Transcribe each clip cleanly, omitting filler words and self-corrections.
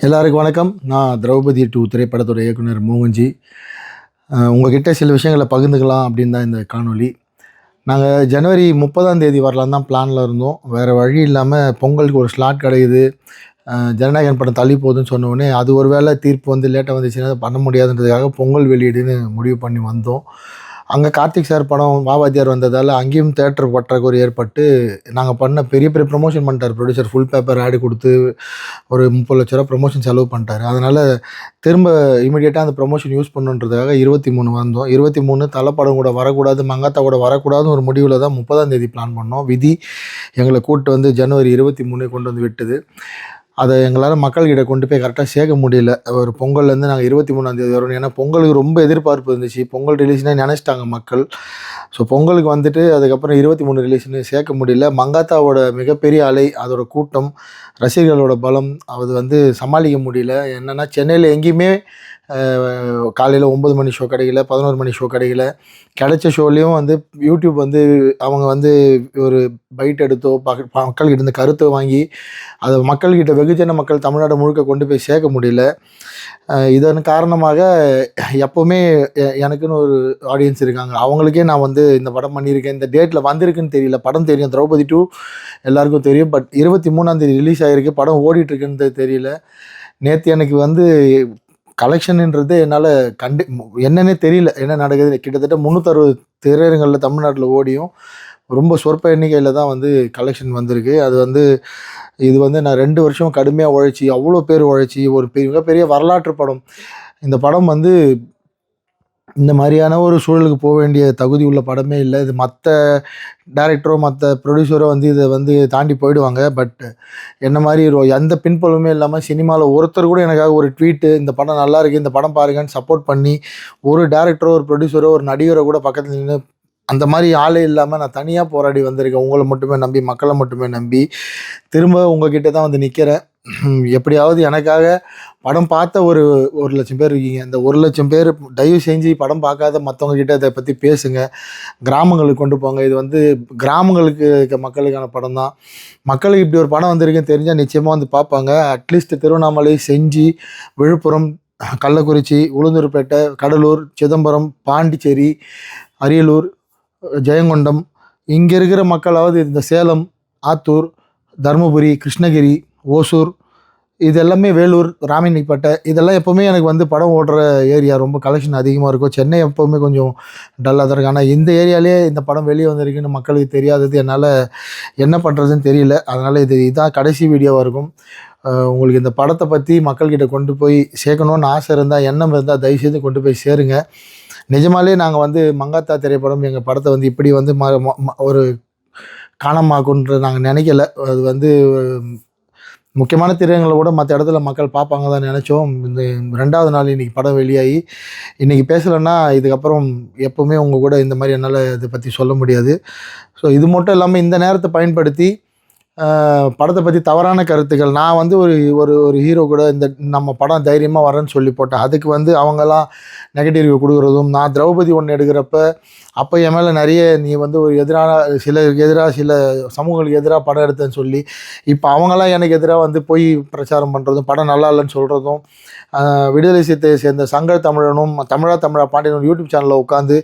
எல்லாருக்கும் வணக்கம். நான் திரௌபதி 2 திரைப்படத்தோட இயக்குனர் மோகன்ஜி. உங்ககிட்ட சில விஷயங்களை பகிர்ந்துக்கலாம் அப்படின்னு தான் இந்த காணொளி. நாங்கள் ஜனவரி 30ஆம் தேதி வரலான்னு தான் பிளானில் இருந்தோம். வேறு வழி இல்லாமல் பொங்கலுக்கு ஒரு ஸ்லாட் கிடைக்குது, ஜனநாயகன் படம் தள்ளி போகுதுன்னு சொன்னோடனே அது ஒரு வேளை தீர்ப்பு வந்து லேட்டாக வந்துச்சுன்னா அதை பண்ண முடியாதுன்றதுக்காக பொங்கல் வெளியீடுன்னு முடிவு பண்ணி வந்தோம். அங்கே கார்த்திக் சார் படம் வாவாத்தியார் வந்ததால் அங்கேயும் தேட்டர் பற்றாக்குறை ஏற்பட்டு நாங்கள் பண்ண பெரிய பெரிய ப்ரொமோஷன் பண்ணிட்டார் ப்ரொடியூசர். ஃபுல் பேப்பர் ஆடு கொடுத்து ஒரு 30 லட்ச ரூபா ப்ரொமோஷன் செலவு பண்ணிட்டார். அதனால் திரும்ப இமீடியட்டாக அந்த ப்ரொமோஷன் யூஸ் பண்ணுன்றதுக்காக 23 வந்தோம். 23 தலைப்படம் கூட வரக்கூடாது, மங்காத்தா கூட வரக்கூடாதுன்னு ஒரு முடிவில் தான் 30ஆம் தேதி பிளான் பண்ணோம். விதி எங்களை கூப்பிட்டு வந்து ஜனவரி 23 கொண்டு வந்து விட்டுது. அதை எங்களால் மக்கள்கிட்ட கொண்டு போய் கரெக்டாக சேர்க்க முடியல. ஒரு பொங்கல்லேருந்து நாங்கள் 23ஆம் தேதி வரணும். ஏன்னா பொங்கலுக்கு ரொம்ப எதிர்பார்ப்பு இருந்துச்சு. பொங்கல் ரிலீஸ்னே நினச்சிட்டாங்க மக்கள். ஸோ பொங்கலுக்கு வந்துட்டு அதுக்கப்புறம் 23 ரிலீஸ்னு சேர்க்க முடியல. மங்காத்தாவோட மிகப்பெரிய அலை, அதோட கூட்டம், ரசிகர்களோட பலம், அது வந்து சமாளிக்க முடியல. என்னென்னா சென்னையில் எங்கேயுமே காலையில் 9 மணி ஷோ கிடைக்கல, 11 மணி ஷோ கிடைக்கல. கிடைச்ச ஷோலேயும் வந்து யூடியூப் வந்து அவங்க வந்து ஒரு பைட் எடுத்தோ மக்கள்கிட்ட இருந்து கருத்தை வாங்கி அதை மக்கள்கிட்ட வெகுஜன மக்கள் தமிழ்நாடு முழுக்க கொண்டு போய் சேர்க்க முடியல. இதன் காரணமாக எப்போவுமே எனக்குன்னு ஒரு ஆடியன்ஸ் இருக்காங்க. அவங்களுக்கே நான் வந்து இந்த படம் பண்ணியிருக்கேன், இந்த டேட்டில் வந்திருக்குன்னு தெரியல. படம் தெரியும், திரௌபதி 2 எல்லாருக்கும் தெரியும். பட் 23ஆம் தேதி ரிலீஸ் ஆகிருக்கு, படம் ஓடிட்டுருக்குன்னு தெரியல. நேற்று எனக்கு வந்து கலெக்ஷனுன்றது என்னால் என்னன்னே தெரியல, என்ன நடக்குது. கிட்டத்தட்ட 360 திரையரங்களில் தமிழ்நாட்டில் ஓடியும் ரொம்ப சொற்ப எண்ணிக்கையில் தான் வந்து கலெக்ஷன் வந்திருக்கு. அது வந்து இது வந்து நான் 2 வருஷம் கடுமையாக உழைச்சி, அவ்வளோ பேர் உழைச்சி ஒரு மிகப்பெரிய வரலாற்று படம். இந்த படம் வந்து இந்த மாதிரியான ஒரு சூழலுக்கு போக வேண்டிய தகுதி உள்ள படமே இல்லை. இது மற்ற டைரக்டரோ மற்ற ப்ரொடியூசரோ வந்து இதை வந்து தாண்டி போயிடுவாங்க. பட் என்ன மாதிரி எந்த பின்புலமே இல்லாமல் சினிமாவில் ஒருத்தர் கூட எனக்காக ஒரு ட்வீட்டு, இந்த படம் நல்லா இருக்குது, இந்த படம் பாருங்கன்னு சப்போர்ட் பண்ணி ஒரு டைரக்டரோ ஒரு ப்ரொடியூசரோ ஒரு நடிகரோ கூட பக்கத்தில் நின்று அந்த மாதிரி ஆளே இல்லாமல் நான் தனியாக போராடி வந்திருக்கேன். உங்களை மட்டுமே நம்பி, மக்களை மட்டுமே நம்பி திரும்ப உங்ககிட்ட தான் வந்து நிற்கிறேன். எப்படியாவது எனக்காக படம் பார்த்த ஒரு 1,00,000 பேர் இருக்கீங்க. இந்த 1,00,000 பேர் தயவு செஞ்சு படம் பார்க்காத மற்றவங்க கிட்ட இதை பற்றி பேசுங்க, கிராமங்களுக்கு கொண்டு போங்க. இது வந்து கிராமங்களுக்கு இருக்க மக்களுக்கான படம் தான். மக்களுக்கு இப்படி ஒரு படம் வந்திருக்குன்னு தெரிஞ்சால் நிச்சயமாக வந்து பார்ப்பாங்க. அட்லீஸ்ட் திருவண்ணாமலை, செஞ்சி, விழுப்புரம், கள்ளக்குறிச்சி, உளுந்தூர்பேட்டை, கடலூர், சிதம்பரம், பாண்டிச்சேரி, அரியலூர், ஜெயங்கொண்டம் இங்கே இருக்கிற மக்களாவது இந்த சேலம், ஆத்தூர், தருமபுரி, கிருஷ்ணகிரி, ஓசூர், இது எல்லாமே வேலூர், ராமணிப்பேட்டை, இதெல்லாம் எப்போவுமே எனக்கு வந்து படம் ஓடுற ஏரியா. ரொம்ப கலெக்ஷன் அதிகமாக இருக்கும். சென்னை எப்போவுமே கொஞ்சம் டல்லாக தான் இருக்குது. ஆனால் இந்த ஏரியாலே இந்த படம் வெளியே வந்திருக்குன்னு மக்களுக்கு தெரியாதது என்னால் என்ன பண்ணுறதுன்னு தெரியல. அதனால் இதான் கடைசி வீடியோவாக இருக்கும். உங்களுக்கு இந்த படத்தை பற்றி மக்கள்கிட்ட கொண்டு போய் சேர்க்கணுன்னு ஆசை இருந்தால், எண்ணம் இருந்தால் தயவுசெய்து கொண்டு போய் சேருங்க. நிஜமாலே நாங்கள் வந்து மங்காத்தா திரைப்படம் எங்கள் படத்தை வந்து இப்படி வந்து ஒரு காணமாக்குன்ற நாங்கள் நினைக்கல. அது வந்து முக்கியமான திரையரங்களை கூட மற்ற இடத்துல மக்கள் பார்ப்பாங்க தான் நினச்சோம். இந்த 2வது நாள் இன்றைக்கி படம் வெளியாகி இன்றைக்கி பேசலைன்னா இதுக்கப்புறம் எப்போவுமே உங்கள் கூட இந்த மாதிரி என்னால் இதை பற்றி சொல்ல முடியாது. ஸோ இது மட்டும் இல்லாமல் இந்த நேரத்தை பயன்படுத்தி படத்தை பற்றி தவறான கருத்துக்கள், நான் வந்து ஒரு ஹீரோ கூட இந்த நம்ம படம் தைரியமாக வரேன்னு சொல்லி போட்டேன். அதுக்கு வந்து அவங்கெல்லாம் நெகட்டிவ் ரிவ்யூ கொடுக்குறதும், நான் திரௌபதி 1 எடுக்கிறப்ப அப்போ என் மேலே நிறைய நீ வந்து ஒரு சில சமூகங்களுக்கு எதிராக படம் எடுத்தேன்னு சொல்லி இப்போ அவங்களாம் எனக்கு எதிராக வந்து போய் பிரச்சாரம் பண்ணுறதும், படம் நல்லா இல்லைன்னு சொல்கிறதும், விடுதலை சிறுத்தையை சேர்ந்த சங்க தமிழனும் தமிழா பாண்டியனும் யூடியூப் சேனலில் உட்காந்து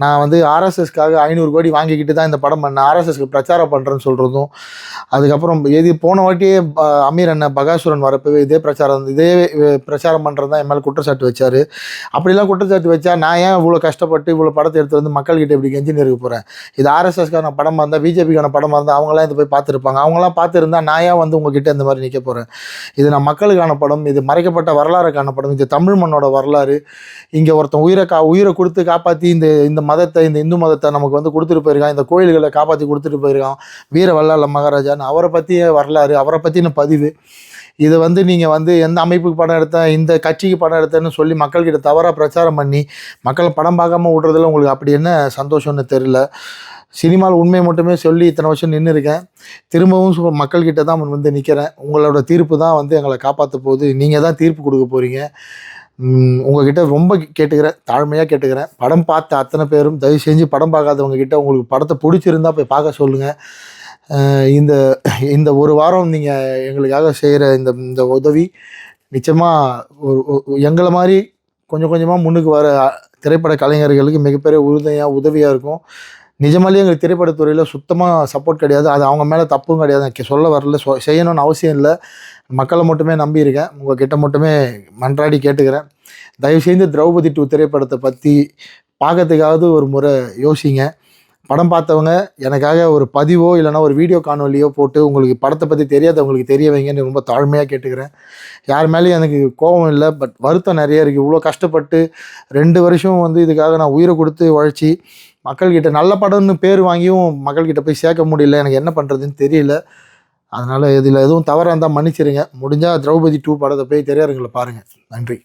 நான் வந்து ஆர்எஸ்எஸ்க்காக 500 கோடி வாங்கிக்கிட்டு தான் இந்த படம் பண்ணேன், ஆர்எஸ்எஸ்க்கு பிரச்சாரம் பண்ணுறேன்னு சொல்கிறதும். அதுக்கப்புறம் போன வாட்டியே அமீர் அண்ணன் பகாசுரன் வரப்பவே இதே பிரச்சாரம் பண்ணுறது தான் என் மேலே குற்றச்சாட்டு வச்சார். அப்படிலாம் குற்றச்சாட்டு வச்சா நான் ஏன் இவ்வளோ கஷ்டப்பட்டு இவ்வளோ படத்தை எடுத்து வந்து மக்கள்கிட்ட இப்படி கெஞ்சின்னு இருக்க போகிறேன்? இது ஆர்எஸ்எஸ்க்கான படமாக இருந்தால், பிஜேபிக்கான படமாக இருந்தால் அவங்களாம் இதை போய் பார்த்துருப்பாங்க. அவங்களாம் பார்த்துருந்தா நான் ஏன் வந்து உங்ககிட்ட இந்த மாதிரி நிற்க போகிறேன்? இது நான் மக்களுக்கான படம், இது மறைக்கப்பட்ட வரலாறுக்கான படம், இது தமிழ் மண்ணோட வரலாறு. இங்கே ஒருத்தன் உயிரை கொடுத்து காப்பாற்றி இந்த மதத்தை, இந்த இந்து மதத்தை நமக்கு வந்து கொடுத்துட்டு போயிருக்கான், இந்த கோயில்களை காப்பாற்றி கொடுத்துட்டு போயிருக்கான் வீர வல்லாள மகாராஜான்னு. அவரை பற்றிய வரலாறு, அவரை பற்றின பதிவு. இதை வந்து நீங்கள் வந்து எந்த அமைப்புக்கு படம் எடுத்தேன், இந்த கட்சிக்கு படம் எடுத்தேன்னு சொல்லி மக்கள்கிட்ட தவறாக பிரச்சாரம் பண்ணி மக்களை படம் பார்க்காம விட்றதுல உங்களுக்கு அப்படி என்ன சந்தோஷம்னு தெரியல. சினிமாவில் உண்மை மட்டுமே சொல்லி இத்தனை வருஷம் நின்று இருக்கேன். திரும்பவும் மக்கள்கிட்ட தான் வந்து நிற்கிறேன். உங்களோட தீர்ப்பு தான் வந்து எங்களை காப்பாற்ற போகுது. நீங்கள் தான் தீர்ப்பு கொடுக்க போகிறீங்க. உங்ககிட்ட ரொம்ப கேட்டுக்கிறேன், தாழ்மையாக கேட்டுக்கிறேன். படம் பார்த்த அத்தனை பேரும் தயவு செஞ்சு படம் பார்க்காதவங்க கிட்ட உங்களுக்கு படத்தை பிடிச்சிருந்தா போய் பார்க்க சொல்லுங்கள். இந்த ஒரு வாரம் நீங்கள் எங்களுக்காக செய்கிற இந்த உதவி நிச்சயமாக எங்களை மாதிரி கொஞ்சம் கொஞ்சமாக முன்னுக்கு வர திரைப்பட கலைஞர்களுக்கு மிகப்பெரிய உதவியாக இருக்கும். நிஜமாலேயே எங்களுக்கு திரைப்படத்துறையில் சுத்தமாக சப்போர்ட் கிடையாது. அது அவங்க மேலே தப்பும் கிடையாது. சொல்ல வரல, செய்யணும்னு அவசியம் இல்லை. மக்களை மட்டுமே நம்பியிருக்கேன். உங்கள்கிட்ட மட்டுமே மன்றாடி கேட்டுக்கிறேன். தயவுசெய்து திரௌபதி 2 திரைப்படத்தை பற்றி பார்க்கறதுக்காவது ஒரு முறை யோசிங்க. படம் பார்த்தவங்க எனக்காக ஒரு பதிவோ இல்லைனா ஒரு வீடியோ காணொலியோ போட்டு உங்களுக்கு படத்தை பற்றி தெரியாதவங்களுக்கு தெரிய வைங்கன்னு ரொம்ப தாழ்மையாக கேட்டுக்கிறேன். யார் மேலேயும் எனக்கு கோபம் இல்லை, பட் வருத்தம் நிறைய இருக்குது. இவ்வளோ கஷ்டப்பட்டு 2 வருஷம் இதுக்காக நான் உயிரை கொடுத்து உழைச்சி மக்கள்கிட்ட நல்ல படம்னு பேர் வாங்கியும் மக்கள்கிட்ட போய் சேர்க்க முடியல. எனக்கு என்ன பண்ணுறதுன்னு தெரியல. அதனால் இதில் எதுவும் தவறாக இருந்தால் மன்னிச்சிருங்க. முடிஞ்சால் திரௌபதி 2 படத்தை போய் திரையரங்கில் பாருங்கள். நன்றி.